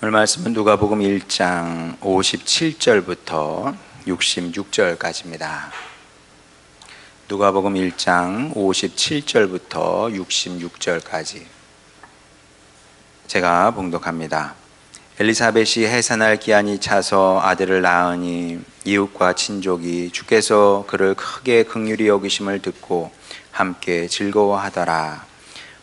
오늘 말씀은 누가복음 1장 57절부터 66절까지입니다. 누가복음 1장 57절부터 66절까지 제가 봉독합니다. 엘리사벳이 해산할 기한이 차서 아들을 낳으니 이웃과 친족이 주께서 그를 크게 긍휼히 여기심을 듣고 함께 즐거워하더라.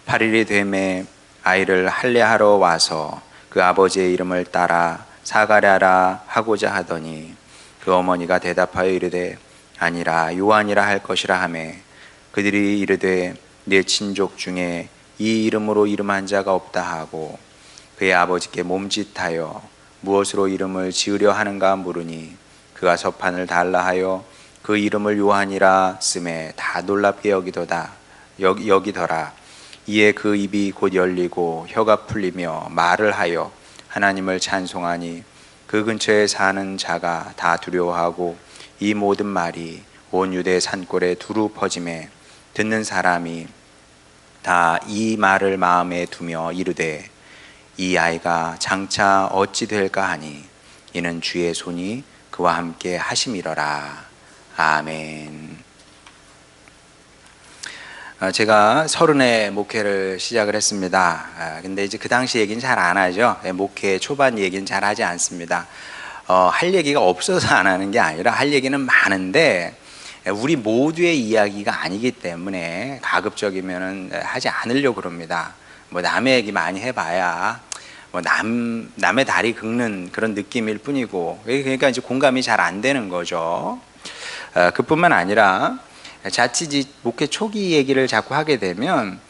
8일이 되매 아이를 할례하러 와서 그 아버지의 이름을 따라 사가랴라 하고자 하더니 그 어머니가 대답하여 이르되 아니라 요한이라 할 것이라 하매 그들이 이르되 내 친족 중에 이 이름으로 이름한 자가 없다 하고 그의 아버지께 몸짓하여 무엇으로 이름을 지으려 하는가 물으니 그가 서판을 달라 하여 그 이름을 요한이라 쓰매 다 놀랍게 여기더라. 이에 그 입이 곧 열리고 혀가 풀리며 말을 하여 하나님을 찬송하니 그 근처에 사는 자가 다 두려워하고 이 모든 말이 온 유대 산골에 두루 퍼지매 듣는 사람이 다 이 말을 마음에 두며 이르되 이 아이가 장차 어찌 될까 하니 이는 주의 손이 그와 함께 하심이러라. 아멘. 제가 30에 목회를 시작을 했습니다. 근데 이제 그 당시 얘기는 잘 안 하죠. 목회 초반 얘기는 잘 하지 않습니다. 할 얘기가 없어서 안 하는 게 아니라 할 얘기는 많은데 우리 모두의 이야기가 아니기 때문에 가급적이면은 하지 않으려고 그럽니다. 뭐 남의 얘기 많이 해봐야 뭐 남의 다리 긁는 그런 느낌일 뿐이고, 그러니까 이제 공감이 잘 안 되는 거죠. 그뿐만 아니라 자칫 목회 초기 얘기를 자꾸 하게 되면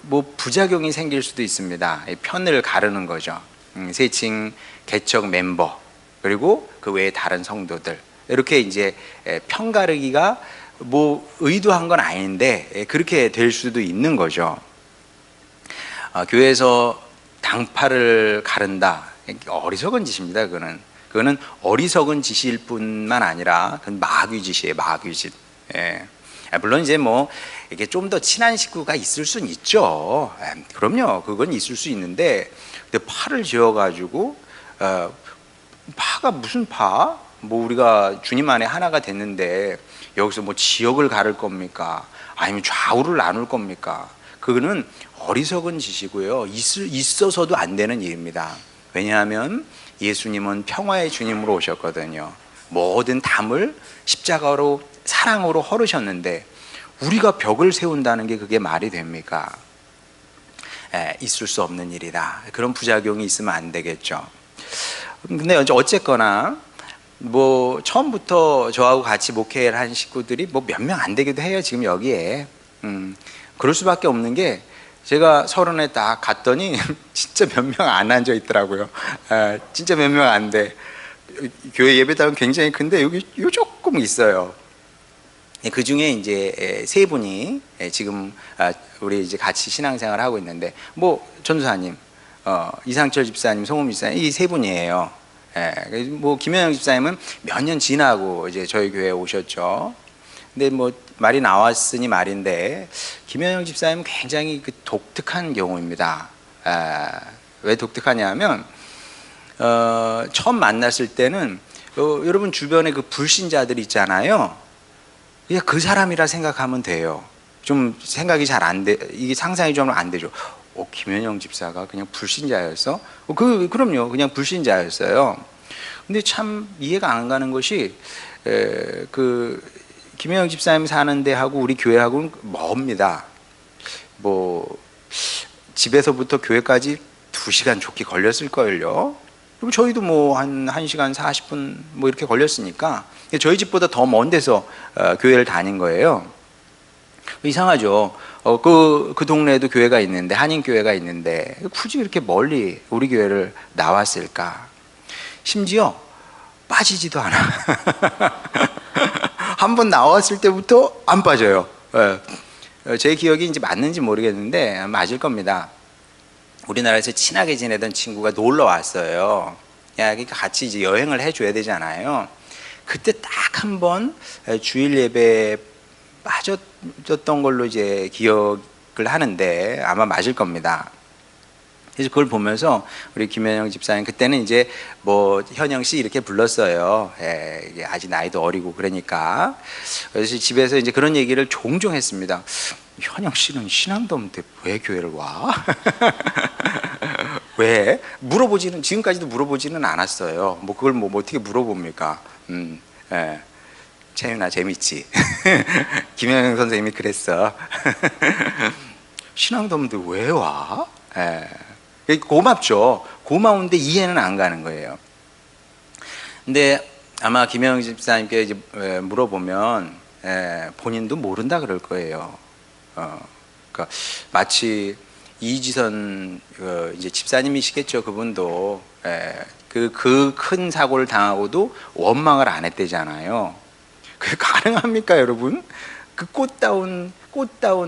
뭐 부작용이 생길 수도 있습니다. 편을 가르는 거죠. 세칭 개척 멤버 그리고 그 외에 다른 성도들 이렇게 이제 편 가르기가 뭐 의도한 건 아닌데 그렇게 될 수도 있는 거죠. 교회에서 당파를 가른다, 어리석은 짓입니다. 그거는 어리석은 짓일 뿐만 아니라 그건 마귀짓이에요. 마귀짓. 예. 물론 이제 뭐 이게 좀 더 친한 식구가 있을 수는 있죠. 그럼요, 그건 있을 수 있는데, 근데 파를 지어가지고 파가 무슨 파? 뭐 우리가 주님 안에 하나가 됐는데 여기서 뭐 지역을 가를 겁니까? 아니면 좌우를 나눌 겁니까? 그거는 어리석은 짓이고요. 있어서도 안 되는 일입니다. 왜냐하면 예수님은 평화의 주님으로 오셨거든요. 모든 담을 십자가로 사랑으로 헐으셨는데 우리가 벽을 세운다는 게 그게 말이 됩니까? 있을 수 없는 일이다. 그런 부작용이 있으면 안 되겠죠. 근데 어쨌거나 뭐 처음부터 저하고 같이 목회를 한 식구들이 뭐 몇 명 안 되기도 해요. 지금 여기에. 그럴 수밖에 없는 게 제가 30에 딱 갔더니 진짜 몇 명 안 앉아 있더라고요. 진짜 몇 명 안 돼. 교회 예배당은 굉장히 큰데 여기 요 조금 있어요. 그 중에 이제 세 분이 지금 우리 이제 같이 신앙생활을 하고 있는데, 뭐 전도사님, 이상철 집사님, 송음 집사님, 이 세 분이에요. 뭐 김현영 집사님은 몇 년 지나고 이제 저희 교회에 오셨죠. 근데 뭐 말이 나왔으니 말인데 김현영 집사님은 굉장히 그 독특한 경우입니다. 왜 독특하냐면 처음 만났을 때는 여러분 주변에 그 불신자들 있잖아요. 그냥 그 사람이라 생각하면 돼요. 좀 생각이 잘 안 돼, 이게 상상이 좀 안 되죠. 김현영 집사가 그냥 불신자였어? 그럼요, 그냥 불신자였어요. 근데 참 이해가 안 가는 것이 그 김현영 집사님 사는 데하고 우리 교회하고는 멉니다. 뭐 집에서부터 교회까지 2시간 좋게 걸렸을걸요. 그럼 저희도 뭐 한 1시간 40분 뭐 이렇게 걸렸으니까 저희 집보다 더 먼 데서 교회를 다닌 거예요. 이상하죠. 그 동네에도 교회가 있는데, 한인교회가 있는데 굳이 이렇게 멀리 우리 교회를 나왔을까? 심지어 빠지지도 않아. 한 번 나왔을 때부터 안 빠져요. 제 기억이 이제 맞는지 모르겠는데 맞을 겁니다. 우리나라에서 친하게 지내던 친구가 놀러 왔어요. 그러니까 같이 이제 여행을 해줘야 되잖아요. 그때 딱 한 번 주일 예배에 빠졌던 걸로 이제 기억을 하는데 아마 맞을 겁니다. 그래서 그걸 보면서 우리 김현영 집사님 그때는 이제 뭐 현영 씨 이렇게 불렀어요. 예, 이게 아직 나이도 어리고 그러니까. 그래서 집에서 이제 그런 얘기를 종종 했습니다. 현영 씨는 신앙도 없는데 왜 교회를 와? 왜? 물어보지는 지금까지도 물어보지는 않았어요. 뭐 그걸 뭐 어떻게 물어봅니까? 예. 채윤아 재밌지? 김현영 선생님이 그랬어. 신앙도 없는데 왜 와? 예. 고맙죠. 고마운데 이해는 안 가는 거예요. 근데 아마 김영 집사님께 이제 물어보면 본인도 모른다 그럴 거예요. 그러니까 마치 이지선 이제 집사님이시겠죠. 그분도 그 큰 사고를 당하고도 원망을 안 했대잖아요. 그게 가능합니까, 여러분? 그 꽃다운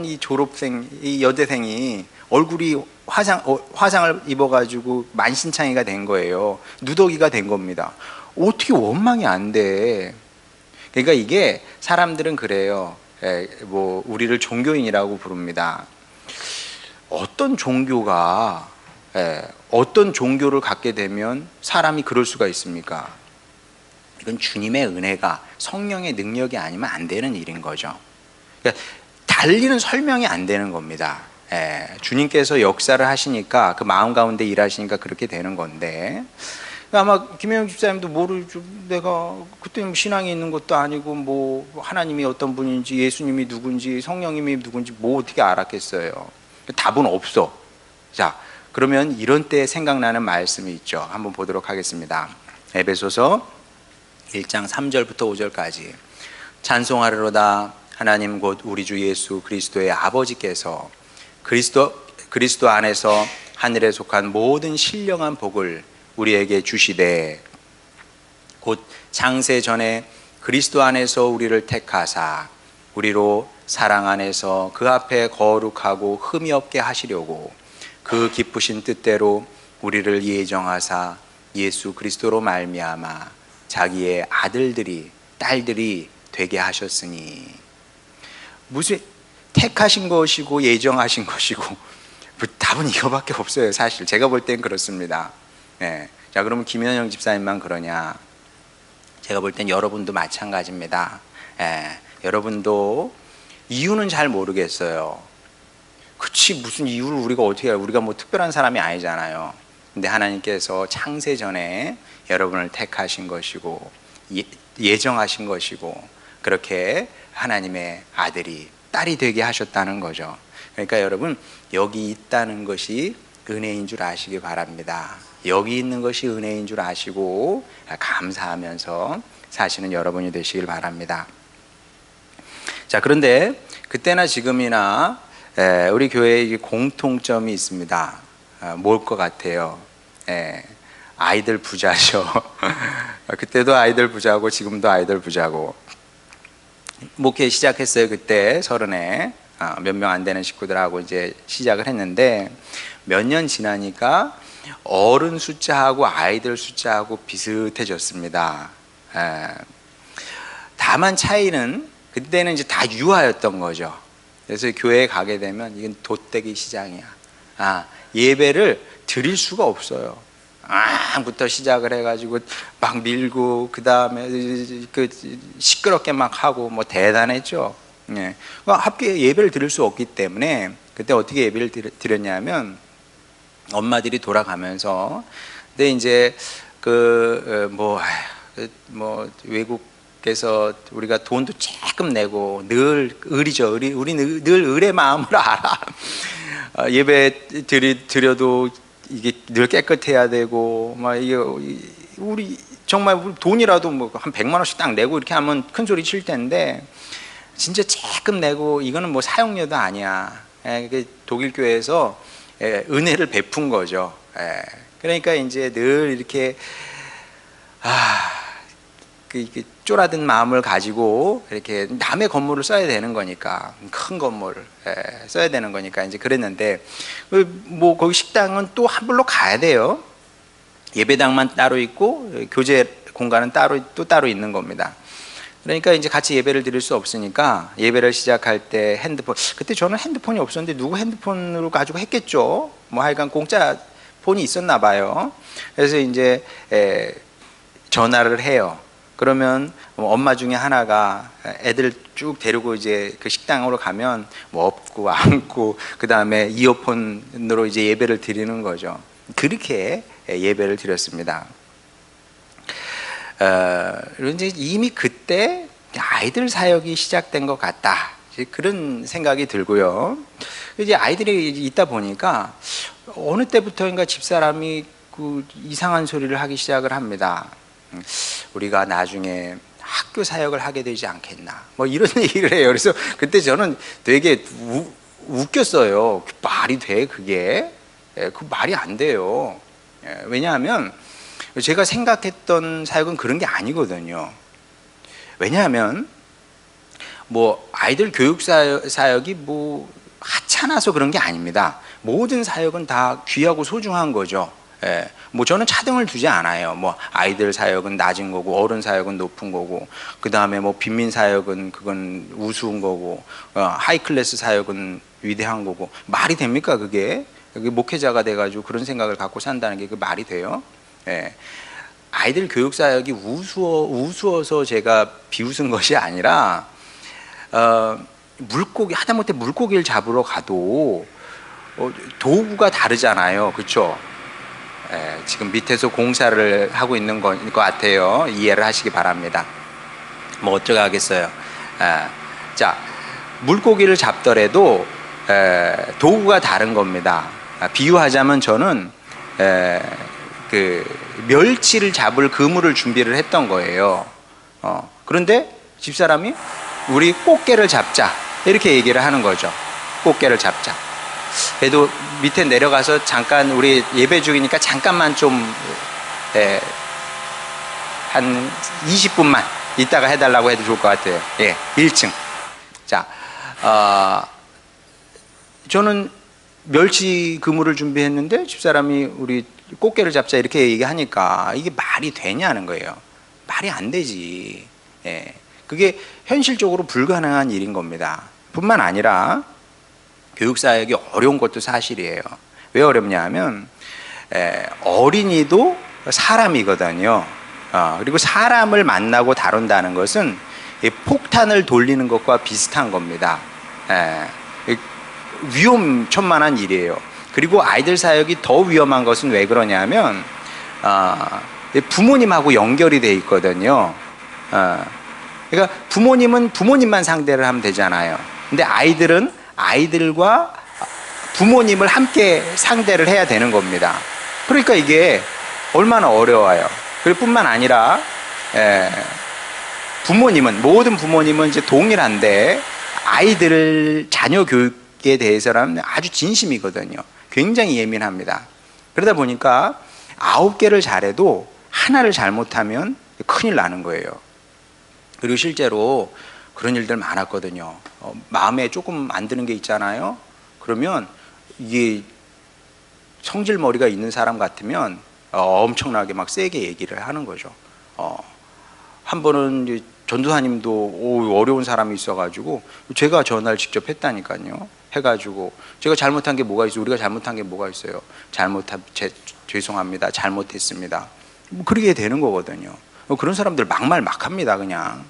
이 졸업생, 이 여대생이 얼굴이 화상을 입어가지고 만신창이가 된 거예요. 누더기가 된 겁니다. 어떻게 원망이 안 돼? 그러니까 이게 사람들은 그래요. 뭐 우리를 종교인이라고 부릅니다. 어떤 종교가 어떤 종교를 갖게 되면 사람이 그럴 수가 있습니까? 이건 주님의 은혜가 성령의 능력이 아니면 안 되는 일인 거죠. 그러니까 달리는 설명이 안 되는 겁니다. 주님께서 역사를 하시니까 그 마음 가운데 일하시니까 그렇게 되는 건데 아마 김혜영 집사님도 모르죠. 내가 그때 뭐 신앙이 있는 것도 아니고 뭐 하나님이 어떤 분인지 예수님이 누군지 성령님이 누군지 뭐 어떻게 알았겠어요. 답은 없어. 자, 그러면 이런 때 생각나는 말씀이 있죠. 한번 보도록 하겠습니다. 에베소서 1장 3절부터 5절까지 찬송하리로다. 하나님 곧 우리 주 예수 그리스도의 아버지께서 그리스도 안에서 하늘에 속한 모든 신령한 복을 우리에게 주시되 곧 창세 전에 그리스도 안에서 우리를 택하사 우리로 사랑 안에서 그 앞에 거룩하고 흠이 없게 하시려고 그 기쁘신 뜻대로 우리를 예정하사 예수 그리스도로 말미암아 자기의 아들들이 딸들이 되게 하셨으니 무슨 택하신 것이고 예정하신 것이고 답은 이거밖에 없어요. 사실 제가 볼 땐 그렇습니다. 자, 그러면 김현영 집사님만 그러냐? 제가 볼 땐 여러분도 마찬가지입니다. 여러분도 이유는 잘 모르겠어요. 그치, 무슨 이유를 우리가 어떻게 해요? 우리가 뭐 특별한 사람이 아니잖아요. 근데 하나님께서 창세 전에 여러분을 택하신 것이고 예정하신 것이고 그렇게 하나님의 아들이 딸이 되게 하셨다는 거죠. 그러니까 여러분 여기 있다는 것이 은혜인 줄 아시기 바랍니다. 여기 있는 것이 은혜인 줄 아시고 감사하면서 사시는 여러분이 되시길 바랍니다. 자, 그런데 그때나 지금이나 우리 교회에 공통점이 있습니다. 뭘 것 같아요? 아이들 부자죠. 그때도 아이들 부자고 지금도 아이들 부자고. 목회 시작했어요. 그때 30에 몇 명 안 되는 식구들하고 이제 시작을 했는데 몇 년 지나니까 어른 숫자하고 아이들 숫자하고 비슷해졌습니다. 다만 차이는 그때는 이제 다 유아였던 거죠. 그래서 교회에 가게 되면 이건 돛대기 시장이야. 예배를 드릴 수가 없어요. 부터 시작을 해가지고 막 밀고 그 다음에 그 시끄럽게 막 하고 뭐 대단했죠. 함께 예배를 드릴 수 없기 때문에 그때 어떻게 예배를 드렸냐면 엄마들이 돌아가면서 근데 이제 외국에서 우리가 돈도 조금 내고 늘 을이죠. 우리는 늘 을의 마음을 알아. 예배 드려도 이게 늘 깨끗해야 되고 막 이게 우리 정말 돈이라도 뭐 한 100만 원씩 딱 내고 이렇게 하면 큰 소리 칠 텐데 진짜 조금 내고 이거는 뭐 사용료도 아니야. 독일 교회에서 은혜를 베푼 거죠. 그러니까 이제 늘 이렇게 쫄아든 마음을 가지고 이렇게 남의 건물을 써야 되는 거니까 큰 건물을 써야 되는 거니까 이제 그랬는데 뭐 거기 식당은 또 한불로 가야 돼요. 예배당만 따로 있고 교제 공간은 따로 있는 겁니다. 그러니까 이제 같이 예배를 드릴 수 없으니까 예배를 시작할 때 핸드폰, 그때 저는 핸드폰이 없었는데 누구 핸드폰으로 가지고 했겠죠. 뭐 하여간 공짜 폰이 있었나 봐요. 그래서 이제 전화를 해요. 그러면 엄마 중에 하나가 애들 쭉 데리고 이제 그 식당으로 가면 뭐 업고 안고 그 다음에 이어폰으로 이제 예배를 드리는 거죠. 그렇게 예배를 드렸습니다. 이제 이미 그때 아이들 사역이 시작된 것 같다, 그런 생각이 들고요. 이제 아이들이 있다 보니까 어느 때부터인가 집사람이 그 이상한 소리를 하기 시작을 합니다. 우리가 나중에 학교 사역을 하게 되지 않겠나, 뭐 이런 얘기를 해요. 그래서 그때 저는 되게 웃겼어요. 말이 돼, 그게? 그 말이 안 돼요. 왜냐하면 제가 생각했던 사역은 그런 게 아니거든요. 왜냐하면 뭐 아이들 교육 사역이 뭐 하찮아서 그런 게 아닙니다. 모든 사역은 다 귀하고 소중한 거죠. 뭐 저는 차등을 두지 않아요. 뭐 아이들 사역은 낮은 거고 어른 사역은 높은 거고 그 다음에 뭐 빈민 사역은 그건 우스운 거고 하이클래스 사역은 위대한 거고, 말이 됩니까 그게? 목회자가 돼가지고 그런 생각을 갖고 산다는 게 그 말이 돼요? 아이들 교육 사역이 우스워서 제가 비웃은 것이 아니라 물고기, 하다못해 물고기를 잡으러 가도 도구가 다르잖아요, 그렇죠? 지금 밑에서 공사를 하고 있는 것 같아요. 이해를 하시기 바랍니다. 뭐 어쩌고 하겠어요. 자, 물고기를 잡더라도 도구가 다른 겁니다. 비유하자면 저는 그 멸치를 잡을 그물을 준비를 했던 거예요. 그런데 집사람이 우리 꽃게를 잡자, 이렇게 얘기를 하는 거죠. 꽃게를 잡자. 그래도 밑에 내려가서 잠깐, 우리 예배 중이니까 잠깐만 좀 한 20분만 이따가 해달라고 해도 좋을 것 같아요. 1층. 자, 저는 멸치 그물을 준비했는데 집사람이 우리 꽃게를 잡자 이렇게 얘기하니까 이게 말이 되냐는 거예요. 말이 안 되지. 그게 현실적으로 불가능한 일인 겁니다. 뿐만 아니라 교육사역이 어려운 것도 사실이에요. 왜 어렵냐 하면 어린이도 사람이거든요. 그리고 사람을 만나고 다룬다는 것은 폭탄을 돌리는 것과 비슷한 겁니다. 위험천만한 일이에요. 그리고 아이들 사역이 더 위험한 것은 왜 그러냐면 부모님하고 연결이 돼 있거든요. 그러니까 부모님은 부모님만 상대를 하면 되잖아요. 근데 아이들은 아이들과 부모님을 함께 상대를 해야 되는 겁니다. 그러니까 이게 얼마나 어려워요. 그리고 뿐만 아니라 부모님은, 모든 부모님은 이제 동일한데 아이들 자녀 교육에 대해서는 아주 진심이거든요. 굉장히 예민합니다. 그러다 보니까 9개를 잘해도 하나를 잘못하면 큰일 나는 거예요. 그리고 실제로 그런 일들 많았거든요. 마음에 조금 안 드는 게 있잖아요. 그러면 이게 성질머리가 있는 사람 같으면 엄청나게 막 세게 얘기를 하는 거죠. 한 번은 전도사님도 어려운 사람이 있어가지고 제가 전화를 직접 했다니까요. 해가지고 제가 잘못한 게 뭐가 있어요? 우리가 잘못한 게 뭐가 있어요? 죄송합니다. 잘못했습니다. 뭐 그렇게 되는 거거든요. 그런 사람들 막말 막 합니다, 그냥.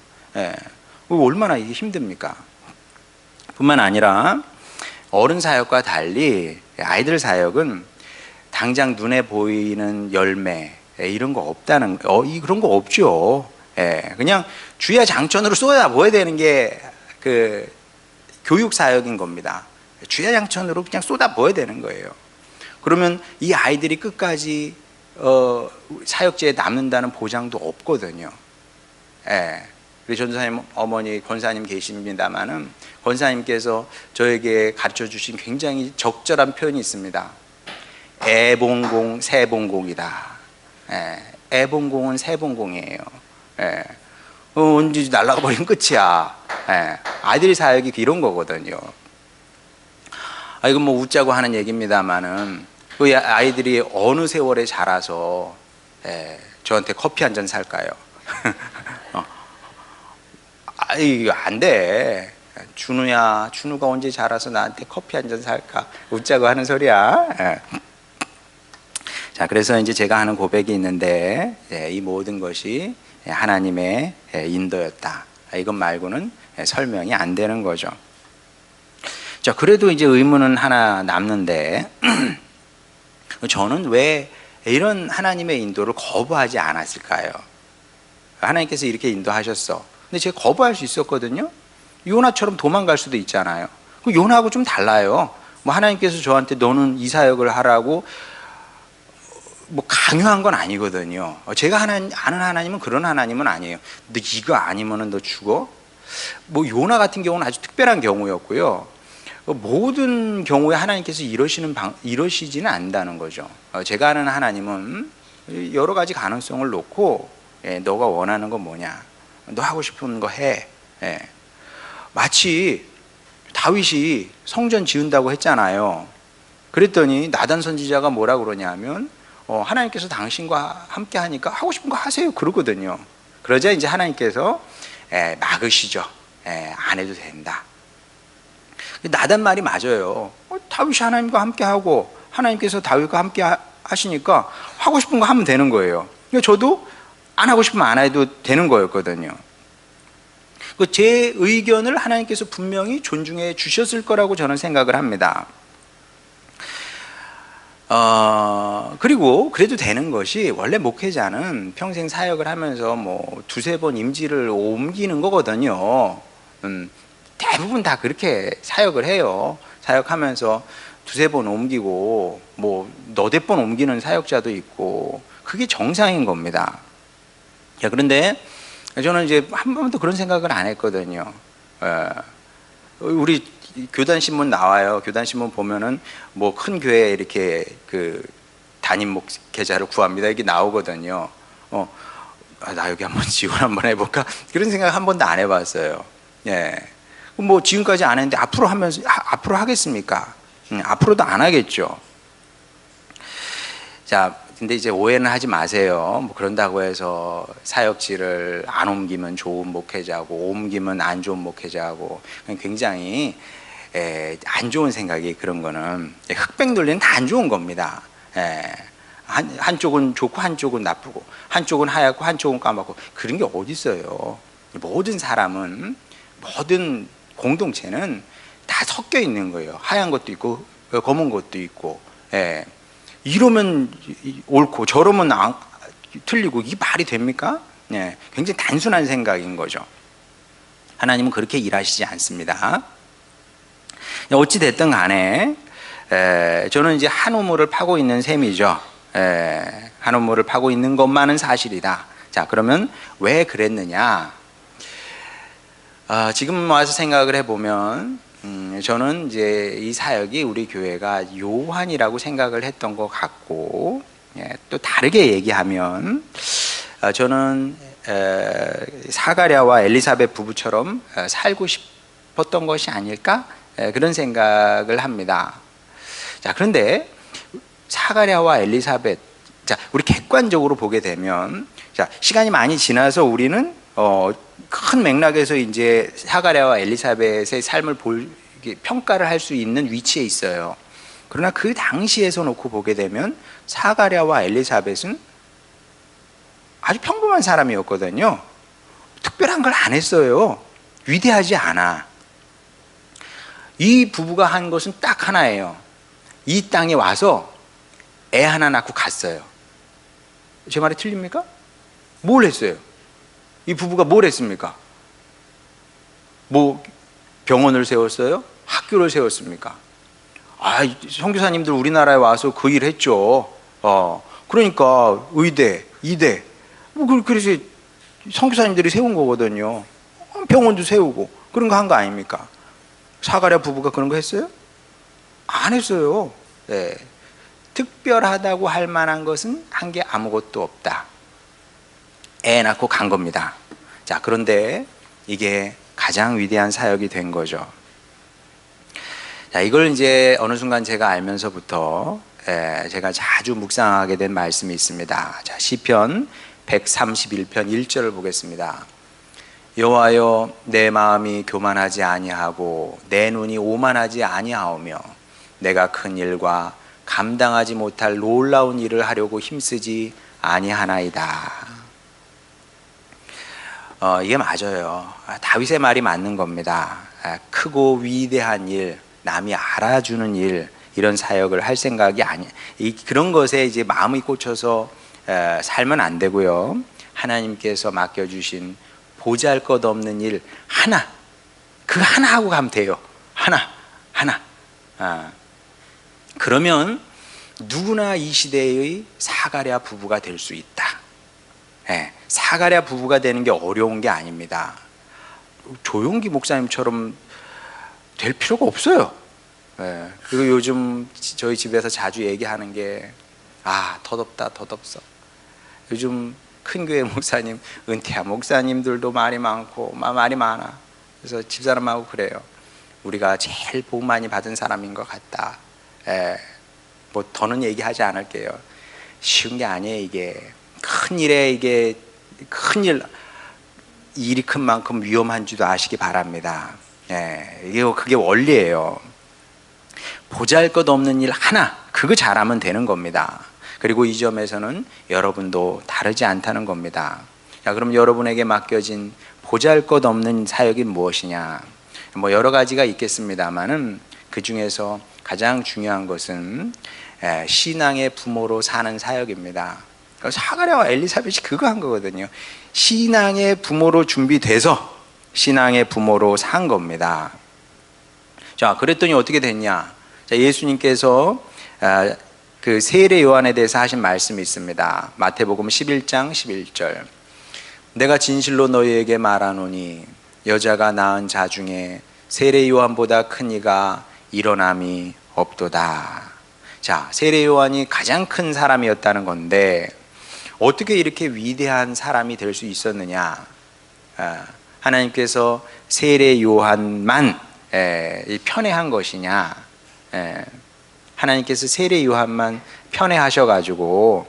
얼마나 이게 힘듭니까? 뿐만 아니라 어른 사역과 달리 아이들 사역은 당장 눈에 보이는 열매 이런 거 없다는, 그런 거 없죠. 그냥 주야장천으로 쏟아부어야 되는 게 그 교육 사역인 겁니다. 주야장천으로 그냥 쏟아부어야 되는 거예요. 그러면 이 아이들이 끝까지 사역지에 남는다는 보장도 없거든요. 우리 전도사님 어머니 권사님 계십니다마는 권사님께서 저에게 가르쳐 주신 굉장히 적절한 표현이 있습니다. 애봉공 새봉공이다. 애봉공은 새봉공이에요. 언제 날아가 버리면 끝이야. 아이들 사역이 이런 거거든요. 이건 뭐 웃자고 하는 얘기입니다만은 그 아이들이 어느 세월에 자라서 저한테 커피 한 잔 살까요? 이거 안 돼. 준우야, 준우가 언제 자라서 나한테 커피 한 잔 살까? 웃자고 하는 소리야. 자, 그래서 이제 제가 하는 고백이 있는데, 이 모든 것이 하나님의 인도였다. 이것 말고는 설명이 안 되는 거죠. 자, 그래도 이제 의문은 하나 남는데, 저는 왜 이런 하나님의 인도를 거부하지 않았을까요? 하나님께서 이렇게 인도하셨어. 근데 제가 거부할 수 있었거든요. 요나처럼 도망갈 수도 있잖아요. 그 요나하고 좀 달라요. 뭐 하나님께서 저한테 너는 이 사역을 하라고 뭐 강요한 건 아니거든요. 제가 아는 하나님은 그런 하나님은 아니에요. 너 이거 아니면은 너 죽어? 뭐 요나 같은 경우는 아주 특별한 경우였고요. 모든 경우에 하나님께서 이러시지는 않는다는 거죠. 제가 아는 하나님은 여러 가지 가능성을 놓고, 너가 원하는 건 뭐냐? 너 하고 싶은 거 해. 마치 다윗이 성전 지은다고 했잖아요. 그랬더니 나단 선지자가 뭐라 그러냐면, 하나님께서 당신과 함께 하니까 하고 싶은 거 하세요. 그러거든요. 그러자 이제 하나님께서 막으시죠. 안 해도 된다. 나단 말이 맞아요. 다윗이 하나님과 함께 하고 하나님께서 다윗과 함께 하시니까 하고 싶은 거 하면 되는 거예요. 저도 안 하고 싶으면 안 해도 되는 거였거든요. 제 의견을 하나님께서 분명히 존중해 주셨을 거라고 저는 생각을 합니다. 그리고 그래도 되는 것이, 원래 목회자는 평생 사역을 하면서 뭐 두세 번 임지를 옮기는 거거든요. 대부분 다 그렇게 사역을 해요. 사역하면서 두세 번 옮기고 뭐 너댓 번 옮기는 사역자도 있고, 그게 정상인 겁니다. 그런데 저는 이제 한 번도 그런 생각을 안 했거든요. 우리 교단 신문 나와요. 교단 신문 보면은 뭐 큰 교회에 이렇게 그 담임 목회자를 구합니다. 이게 나오거든요. 나 여기 한번 지원 한번 해볼까? 그런 생각 한 번도 안 해봤어요. 뭐 지금까지 안 했는데 앞으로 하겠습니까? 앞으로도 안 하겠죠. 자, 근데 이제 오해는 하지 마세요. 뭐 그런다고 해서 사역지를 안 옮기면 좋은 목회자고 옮기면 안 좋은 목회자고, 굉장히 안 좋은 생각이, 그런 거는 흑백 논리는 다 안 좋은 겁니다. 한쪽은 좋고 한쪽은 나쁘고, 한쪽은 하얗고 한쪽은 까맣고, 그런 게 어디 있어요. 모든 사람은, 모든 공동체는 다 섞여 있는 거예요. 하얀 것도 있고 검은 것도 있고. 이러면 옳고 저러면 틀리고, 이게 말이 됩니까? 굉장히 단순한 생각인 거죠. 하나님은 그렇게 일하시지 않습니다. 어찌 됐든 간에 저는 이제 한 우물을 파고 있는 셈이죠. 한 우물을 파고 있는 것만은 사실이다. 자, 그러면 왜 그랬느냐? 지금 와서 생각을 해보면, 저는 이제 이 사역이 우리 교회가 요한이라고 생각을 했던 것 같고, 또 다르게 얘기하면, 저는 사가랴와 엘리사벳 부부처럼 살고 싶었던 것이 아닐까? 그런 생각을 합니다. 자, 그런데 사가랴와 엘리사벳, 자, 우리 객관적으로 보게 되면, 자, 시간이 많이 지나서 우리는 큰 맥락에서 이제 사가랴와 엘리사벳의 삶을 평가를 할 수 있는 위치에 있어요. 그러나 그 당시에서 놓고 보게 되면 사가랴와 엘리사벳은 아주 평범한 사람이었거든요. 특별한 걸 안 했어요. 위대하지 않아. 이 부부가 한 것은 딱 하나예요. 이 땅에 와서 애 하나 낳고 갔어요. 제 말이 틀립니까? 뭘 했어요? 이 부부가 뭘 했습니까? 뭐 병원을 세웠어요? 학교를 세웠습니까? 선교사님들 우리나라에 와서 그 일 했죠. 그러니까 의대, 이대, 그래서 선교사님들이 세운 거거든요. 병원도 세우고 그런 거 한 거 아닙니까? 사가랴 부부가 그런 거 했어요? 안 했어요. 특별하다고 할 만한 것은 한 게 아무것도 없다. 애 낳고 간 겁니다. 자, 그런데 이게 가장 위대한 사역이 된 거죠. 자, 이걸 이제 어느 순간 제가 알면서부터 제가 자주 묵상하게 된 말씀이 있습니다. 자, 시편 131편 1절을 보겠습니다. 여호와여, 내 마음이 교만하지 아니하고 내 눈이 오만하지 아니하오며 내가 큰 일과 감당하지 못할 놀라운 일을 하려고 힘쓰지 아니하나이다. 이게 맞아요. 다윗의 말이 맞는 겁니다. 크고 위대한 일, 남이 알아주는 일, 이런 사역을 할 생각이 아니, 그런 것에 이제 마음이 꽂혀서 살면 안 되고요. 하나님께서 맡겨주신 보잘것없는 일 하나, 그 하나 하고 가면 돼요. 하나. 그러면 누구나 이 시대의 사가랴 부부가 될 수 있다. 사가랴 부부가 되는 게 어려운 게 아닙니다. 조용기 목사님처럼 될 필요가 없어요. 그리고 요즘 저희 집에서 자주 얘기하는 게 덧없다 덧없어. 요즘 큰 교회 목사님, 은퇴한 목사님들도 말이 많고 말이 많아. 그래서 집사람하고 그래요. 우리가 제일 복 많이 받은 사람인 것 같다. 뭐 더는 얘기하지 않을게요. 쉬운 게 아니에요. 이게 큰 일에 이게 큰 일이 큰 만큼 위험한 줄도 아시기 바랍니다. 그게 원리예요. 보잘것없는 일 하나, 그거 잘하면 되는 겁니다. 그리고 이 점에서는 여러분도 다르지 않다는 겁니다. 자, 그럼 여러분에게 맡겨진 보잘것없는 사역이 무엇이냐? 뭐 여러 가지가 있겠습니다만은 그 중에서 가장 중요한 것은 신앙의 부모로 사는 사역입니다. 사가랴와 엘리사벳이 그거 한 거거든요. 신앙의 부모로 준비돼서 신앙의 부모로 산 겁니다. 자, 그랬더니 어떻게 됐냐? 자, 예수님께서 그 세례 요한에 대해서 하신 말씀이 있습니다. 마태복음 11장 11절. 내가 진실로 너희에게 말하노니 여자가 낳은 자 중에 세례 요한보다 큰 이가 일어남이 없도다. 자, 세례 요한이 가장 큰 사람이었다는 건데 어떻게 이렇게 위대한 사람이 될 수 있었느냐? 하나님께서 세례 요한만 편애한 것이냐? 하나님께서 세례 요한만 편애하셔가지고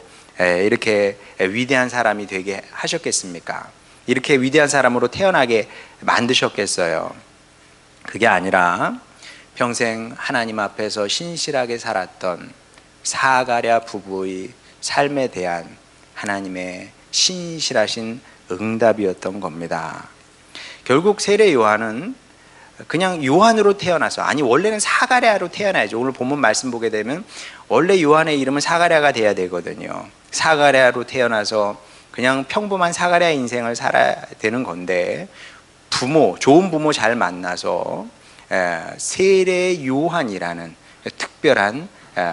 이렇게 위대한 사람이 되게 하셨겠습니까? 이렇게 위대한 사람으로 태어나게 만드셨겠어요? 그게 아니라 평생 하나님 앞에서 신실하게 살았던 사가랴 부부의 삶에 대한 하나님의 신실하신 응답이었던 겁니다. 결국 세례 요한은 그냥 요한으로 태어나서, 아니 원래는 사가랴로 태어나야죠. 오늘 본문 말씀 보게 되면 원래 요한의 이름은 사가랴가 돼야 되거든요. 사가랴로 태어나서 그냥 평범한 사가랴 인생을 살아야 되는 건데 좋은 부모 잘 만나서 세례 요한이라는 특별한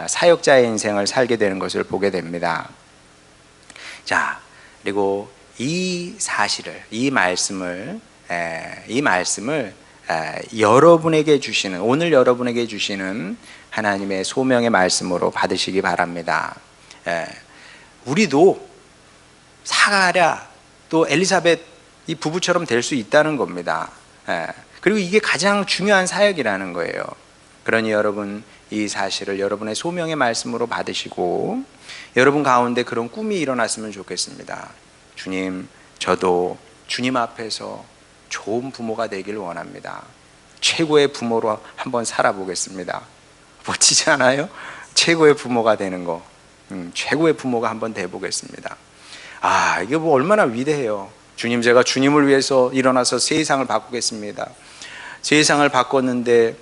사역자의 인생을 살게 되는 것을 보게 됩니다. 자, 그리고 이 사실을, 이 말씀을 여러분에게 주시는, 오늘 여러분에게 주시는 하나님의 소명의 말씀으로 받으시기 바랍니다. 우리도 사가랴 또 엘리사벳 이 부부처럼 될 수 있다는 겁니다. 그리고 이게 가장 중요한 사역이라는 거예요. 그러니 여러분 이 사실을 여러분의 소명의 말씀으로 받으시고 여러분 가운데 그런 꿈이 일어났으면 좋겠습니다. 주님, 저도 주님 앞에서 좋은 부모가 되길 원합니다. 최고의 부모로 한번 살아보겠습니다. 멋지지 않아요? 최고의 부모가 되는 거. 최고의 부모가 한번 돼보겠습니다. 이게 뭐 얼마나 위대해요. 주님, 제가 주님을 위해서 일어나서 세상을 바꾸겠습니다. 세상을 바꿨는데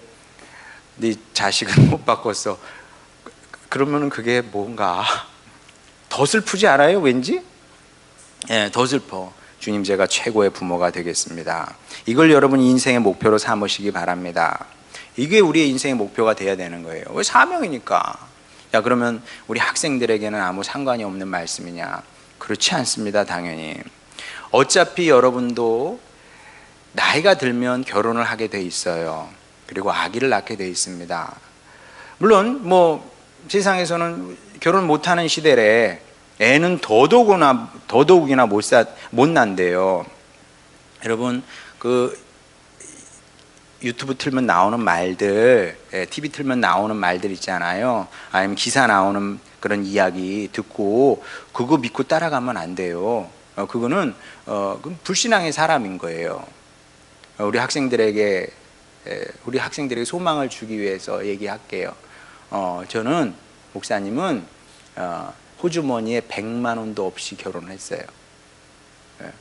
네 자식은 못 바꿨어. 그러면 그게 뭔가 더 슬프지 않아요? 왠지? 더 슬퍼. 주님, 제가 최고의 부모가 되겠습니다. 이걸 여러분 인생의 목표로 삼으시기 바랍니다. 이게 우리의 인생의 목표가 돼야 되는 거예요. 왜? 사명이니까. 야, 그러면 우리 학생들에게는 아무 상관이 없는 말씀이냐? 그렇지 않습니다. 당연히. 어차피 여러분도 나이가 들면 결혼을 하게 돼 있어요. 그리고 아기를 낳게 돼 있습니다. 물론 뭐 세상에서는 결혼 못하는 시대래 애는 더더욱이나 못 난대요. 여러분 그 유튜브 틀면 나오는 말들, TV 틀면 나오는 말들 있잖아요. 아니면 기사 나오는 그런 이야기 듣고 그거 믿고 따라가면 안 돼요. 그거는 불신앙의 사람인 거예요. 우리 학생들에게 소망을 주기 위해서 얘기할게요. 저는 목사님은 호주머니에 100만 원도 없이 결혼을 했어요. 예.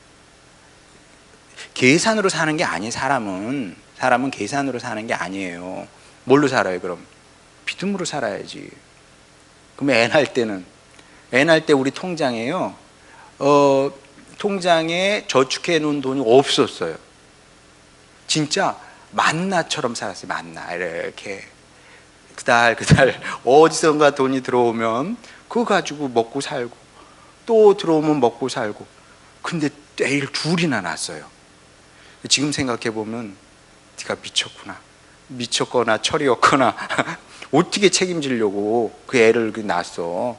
계산으로 사는 게 아니에요. 사람은 계산으로 사는 게 아니에요. 뭘로 살아요 그럼? 믿음으로 살아야지. 그럼 애 낳을 때 우리 통장에요, 통장에 저축해 놓은 돈이 없었어요. 진짜 만나처럼 살았어요. 만나. 이렇게 그달 어디선가 돈이 들어오면 그거 가지고 먹고 살고, 또 들어오면 먹고 살고. 근데 애를 둘이나 낳았어요. 지금 생각해 보면 네가 미쳤거나 철이 없거나 어떻게 책임지려고 그 애를 낳았어.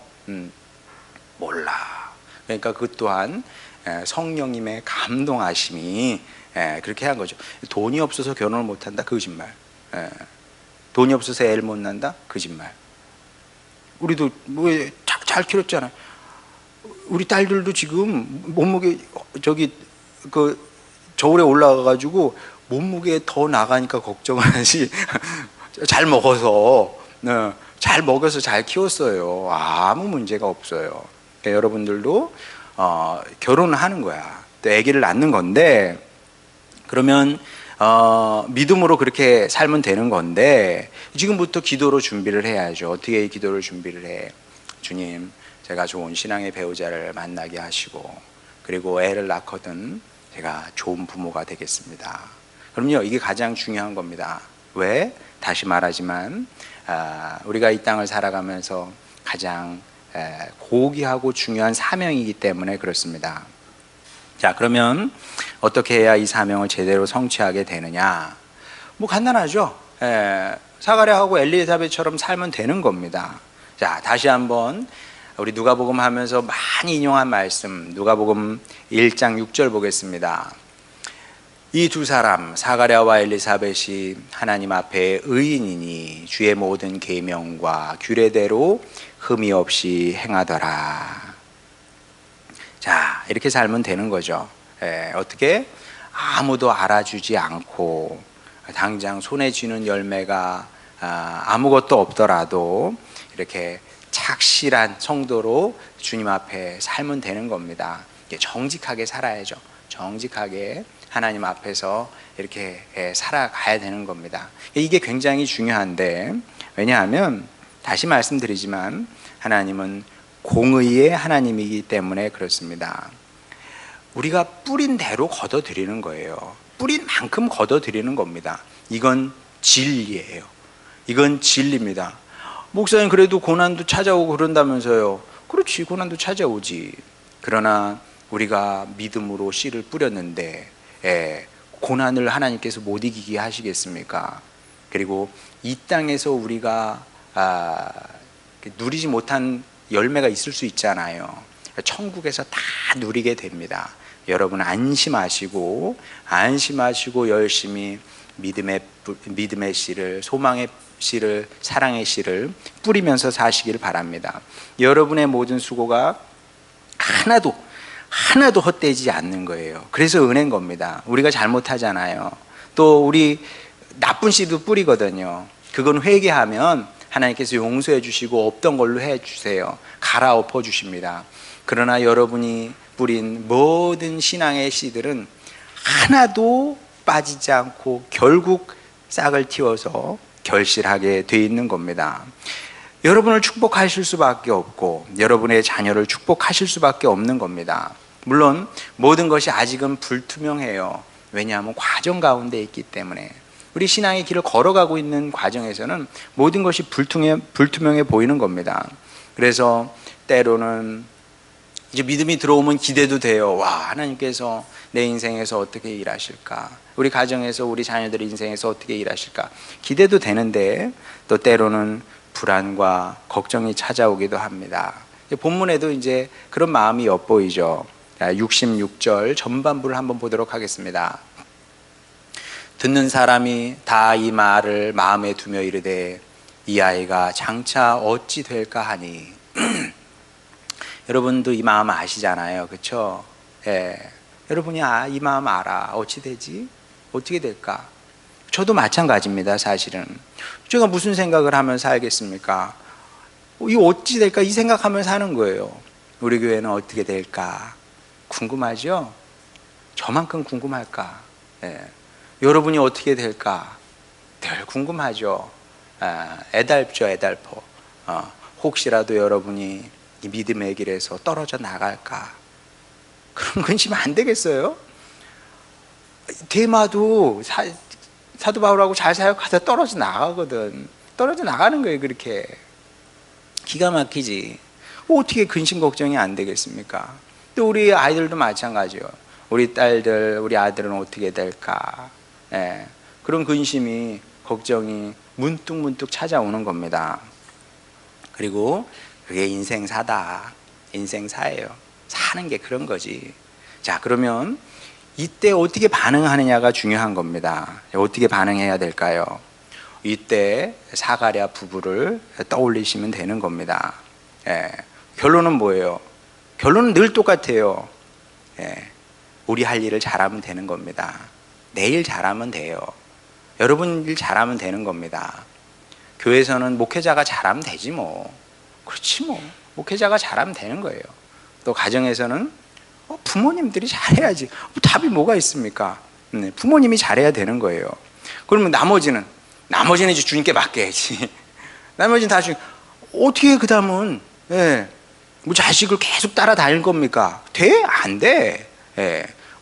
몰라. 그러니까 그 또한 성령님의 감동하심이 그렇게 한 거죠. 돈이 없어서 결혼을 못한다? 거짓말. 돈이 없어서 애를 못 낳는다? 거짓말. 우리도 뭐 잘 키웠잖아. 우리 딸들도 지금 몸무게 저울에 올라가가지고 몸무게 더 나가니까 걱정을 하지. 잘 먹어서 잘 키웠어요. 아무 문제가 없어요. 그러니까 여러분들도 결혼을 하는 거야. 또 아기를 낳는 건데, 그러면 믿음으로 그렇게 살면 되는 건데, 지금부터 기도로 준비를 해야죠. 어떻게 기도를 준비를 해? 주님, 제가 좋은 신앙의 배우자를 만나게 하시고, 그리고 애를 낳거든 제가 좋은 부모가 되겠습니다. 그럼요, 이게 가장 중요한 겁니다. 왜? 다시 말하지만 우리가 이 땅을 살아가면서 가장 고귀하고 중요한 사명이기 때문에 그렇습니다. 자, 그러면 어떻게 해야 이 사명을 제대로 성취하게 되느냐? 뭐 간단하죠. 사가랴하고 엘리사벳처럼 살면 되는 겁니다. 자, 다시 한번 우리 누가복음 하면서 많이 인용한 말씀, 누가복음 1장 6절 보겠습니다. 이 두 사람 사가랴와 엘리사벳이 하나님 앞에 의인이니 주의 모든 계명과 규례대로 흠이 없이 행하더라. 자, 이렇게 살면 되는 거죠. 어떻게? 아무도 알아주지 않고 당장 손에 쥐는 열매가 아무것도 없더라도 이렇게 착실한 성도로 주님 앞에 살면 되는 겁니다. 정직하게 살아야죠. 정직하게 하나님 앞에서 이렇게 살아가야 되는 겁니다. 이게 굉장히 중요한데, 왜냐하면 다시 말씀드리지만 하나님은 공의의 하나님이기 때문에 그렇습니다. 우리가 뿌린 대로 거둬들이는 거예요. 뿌린 만큼 거둬들이는 겁니다. 이건 진리예요. 이건 진리입니다. 목사님, 그래도 고난도 찾아오고 그런다면서요. 그렇지, 고난도 찾아오지. 그러나 우리가 믿음으로 씨를 뿌렸는데 고난을 하나님께서 못 이기게 하시겠습니까? 그리고 이 땅에서 우리가 누리지 못한 열매가 있을 수 있잖아요. 천국에서 다 누리게 됩니다. 여러분 안심하시고 열심히 믿음의 씨를, 소망의 씨를, 사랑의 씨를 뿌리면서 사시길 바랍니다. 여러분의 모든 수고가 하나도 헛되지 않는 거예요. 그래서 은혜인 겁니다. 우리가 잘못하잖아요. 또 우리 나쁜 씨도 뿌리거든요. 그건 회개하면 하나님께서 용서해 주시고 없던 걸로 해 주세요. 갈아엎어 주십니다. 그러나 여러분이 뿌린 모든 신앙의 씨들은 하나도 빠지지 않고 결국 싹을 틔워서 결실하게 돼 있는 겁니다. 여러분을 축복하실 수밖에 없고 여러분의 자녀를 축복하실 수밖에 없는 겁니다. 물론 모든 것이 아직은 불투명해요. 왜냐하면 과정 가운데 있기 때문에. 우리 신앙의 길을 걸어가고 있는 과정에서는 모든 것이 불투명해 보이는 겁니다. 그래서 때로는 이제 믿음이 들어오면 기대도 돼요. 와, 하나님께서 내 인생에서 어떻게 일하실까? 우리 가정에서, 우리 자녀들 인생에서 어떻게 일하실까? 기대도 되는데 또 때로는 불안과 걱정이 찾아오기도 합니다. 본문에도 이제 그런 마음이 엿보이죠. 66절 전반부를 한번 보도록 하겠습니다. 듣는 사람이 다 이 말을 마음에 두며 이르되 이 아이가 장차 어찌 될까 하니. 여러분도 이 마음 아시잖아요. 그렇죠? 여러분이 이 마음 알아. 어찌 되지? 어떻게 될까? 저도 마찬가지입니다. 사실은 제가 무슨 생각을 하면 살겠습니까? 이거 어찌 될까 이 생각하면서 하는 거예요. 우리 교회는 어떻게 될까 궁금하죠? 저만큼 궁금할까? 예. 여러분이 어떻게 될까? 늘 궁금하죠. 애달프죠, 애달퍼. 혹시라도 여러분이 이 믿음의 길에서 떨어져 나갈까? 그런 근심 안 되겠어요? 데마도 사도 바울하고 잘 사역하다 떨어져 나가거든. 떨어져 나가는 거예요. 그렇게 기가 막히지. 어떻게 근심 걱정이 안 되겠습니까? 또 우리 아이들도 마찬가지요. 우리 딸들, 우리 아들은 어떻게 될까? 예, 그런 근심이, 걱정이 문득문득 찾아오는 겁니다. 그리고 그게 인생사다. 인생사예요. 사는 게 그런 거지. 자, 그러면 이때 어떻게 반응하느냐가 중요한 겁니다. 어떻게 반응해야 될까요? 이때 사가랴 부부를 떠올리시면 되는 겁니다. 예, 결론은 뭐예요? 결론은 늘 똑같아요. 예, 우리 할 일을 잘하면 되는 겁니다. 내 일 잘하면 돼요. 여러분 일 잘하면 되는 겁니다. 교회에서는 목회자가 잘하면 되지 뭐. 그렇지 뭐. 목회자가 잘하면 되는 거예요. 또 가정에서는 부모님들이 잘해야지. 답이 뭐가 있습니까? 부모님이 잘해야 되는 거예요. 그러면 나머지는 이제 주님께 맡겨야지. 나머지는 다 주님. 어떻게 그 다음은 뭐 자식을 계속 따라다닐 겁니까? 돼? 안 돼.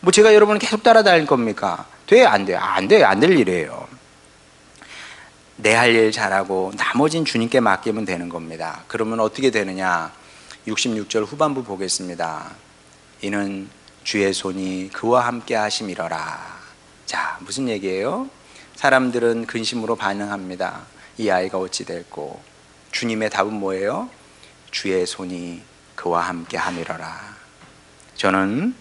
뭐 제가 여러분을 계속 따라다닐 겁니까? 돼? 안 돼? 안 돼. 안 될 일이에요. 내 할 일 잘하고 나머진 주님께 맡기면 되는 겁니다. 그러면 어떻게 되느냐? 66절 후반부 보겠습니다. 이는 주의 손이 그와 함께 하심이러라. 자, 무슨 얘기예요? 사람들은 근심으로 반응합니다. 이 아이가 어찌 될꼬? 주님의 답은 뭐예요? 주의 손이 그와 함께 함이러라. 저는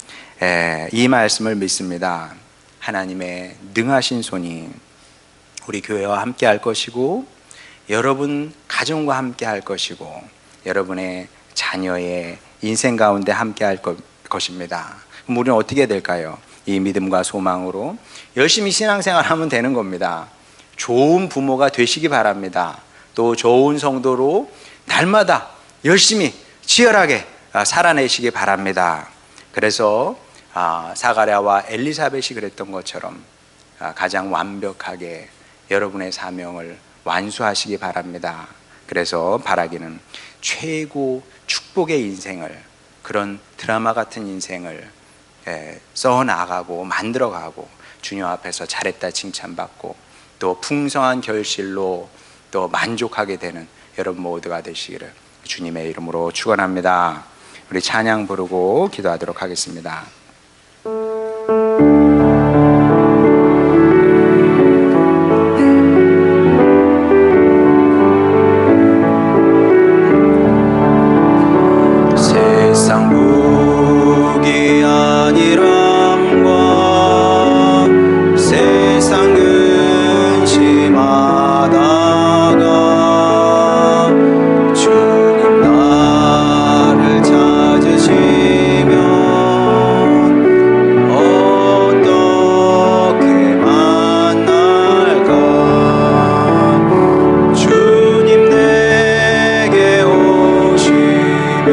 이 말씀을 믿습니다. 하나님의 능하신 손이 우리 교회와 함께 할 것이고, 여러분 가정과 함께 할 것이고, 여러분의 자녀의 인생 가운데 함께 할 것입니다. 그럼 우리는 어떻게 될까요? 이 믿음과 소망으로 열심히 신앙생활하면 되는 겁니다. 좋은 부모가 되시기 바랍니다. 또 좋은 성도로 날마다 열심히 치열하게 살아내시기 바랍니다. 그래서 사가랴와 엘리사벳이 그랬던 것처럼 가장 완벽하게 여러분의 사명을 완수하시기 바랍니다. 그래서 바라기는 최고 축복의 인생을, 그런 드라마 같은 인생을 써나가고 만들어가고 주님 앞에서 잘했다 칭찬받고 또 풍성한 결실로 또 만족하게 되는 여러분 모두가 되시기를 주님의 이름으로 축원합니다. 우리 찬양 부르고 기도하도록 하겠습니다. 세상 무기 아니람과 세상 근심하다가 주님 나를 찾으시면 어떻게 만날까? 주님 내게 오시면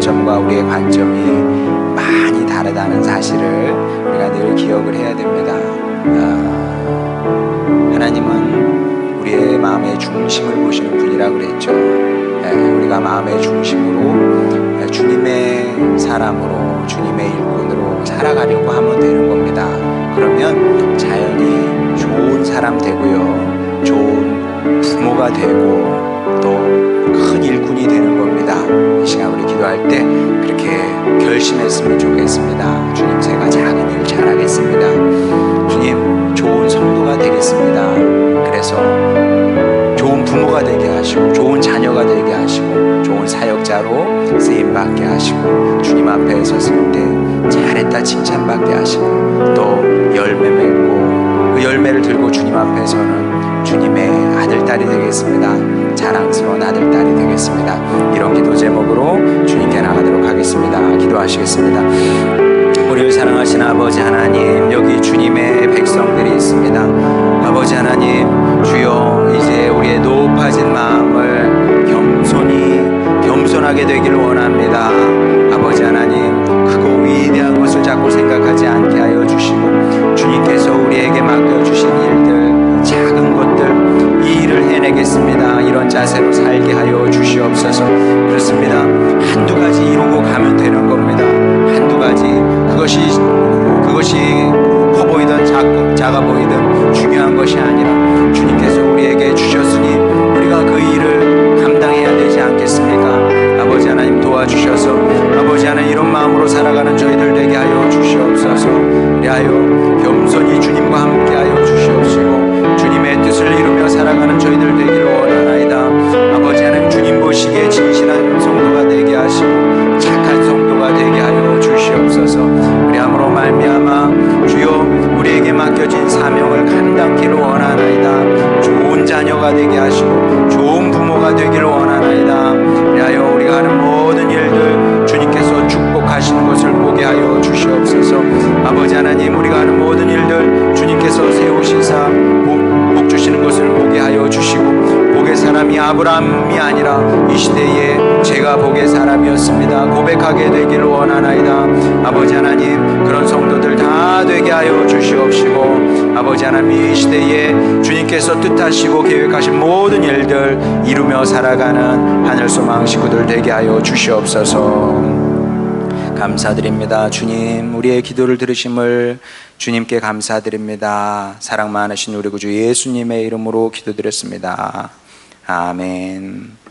관점과 우리의 관점이 많이 다르다는 사실을 우리가 늘 기억을 해야 됩니다. 하나님은 우리의 마음의 중심을 보시는 분이라고 그랬죠. 우리가 마음의 중심으로 주님의 사람으로, 주님의 일꾼으로 살아가려고 하면 되는 겁니다. 그러면 자연히 좋은 사람 되고요, 좋은 부모가 되고 또 큰 일꾼이 되는 겁니다. 이 시간 우리 기도할 때 그렇게 결심했으면 좋겠습니다. 주님, 제가 작은 일 잘하겠습니다. 주님, 좋은 성도가 되겠습니다. 그래서 좋은 부모가 되게 하시고, 좋은 자녀가 되게 하시고, 좋은 사역자로 쓰임받게 하시고, 주님 앞에 섰을 때 잘했다 칭찬받게 하시고, 또 열매 맺고 그 열매를 들고 주님 앞에서는 주님의 아들딸이 되겠습니다. 자랑스러운 아들딸이 되겠습니다. 이런 기도 제목으로 주님께 나가도록 하겠습니다. 기도하시겠습니다. 우리를 사랑하신 아버지 하나님, 여기 주님의 백성들이 있습니다. 아버지 하나님, 주여, 이제 우리의 높아진 마음을 겸손하게 되기를 원합니다. 아버지 하나님, 크고 위대한 것을 자꾸 생각하지 않게 하여 주시고, 주님께서 우리에게 맡겨주신 일들, 작은 것들, 이 일을 해내겠습니다, 이런 자세로 살게 하여 주시옵소서. 그렇습니다. 한두 가지 이루고 가면 되는 겁니다. 한두 가지, 그것이 커 보이든 작아 보이든 중요한 것이 아니라 주님께서 우리에게 주셨으니 우리가 그 일을 감당해야 되지 않겠습니까? 아버지 하나님, 도와주셔서 아버지 하나님, 이런 마음으로 살아가는 저희들 되게 하여 주시옵소서. 그리하여 겸손히 주님과 함께 하여 주시옵시고, 주님의 뜻을 이루며 살아가는 저희들 되기를 원하나이다. 아버지 하나님, 주님 보시기에 진실한 성도가 되게 하시고 착한 성도가 되게 하여 주시옵소서. 그리함으로 말미암아 주여, 우리에게 맡겨진 사명을 감당키를 원하나이다. 좋은 자녀가 되게 하시고 좋은 부모가 되기를 원하나이다. 그리하여 우리가 하는 모든 일들 주님께서 축복하시는 것을 보게 하여 주시옵소서. 아버지 하나님, 우리가 하는 모든 일들 주님께서 세우시사 복 주시는 것을 보게 하여 주시고, 복의 사람이 아브라함이 아니라 이 시대에 제가 복의 사람이었습니다 고백하게 되기를 원하나이다. 아버지 하나님, 그런 성도들 다 되게 하여 주시옵시고, 아버지 하나님, 이 시대에 주님께서 뜻하시고 계획하신 모든 일들 이루며 살아가는 하늘소망 식구들 되게 하여 주시옵소서. 감사드립니다. 주님, 우리의 기도를 들으심을 주님께 감사드립니다. 사랑 많으신 우리 구주 예수님의 이름으로 기도드렸습니다. 아멘.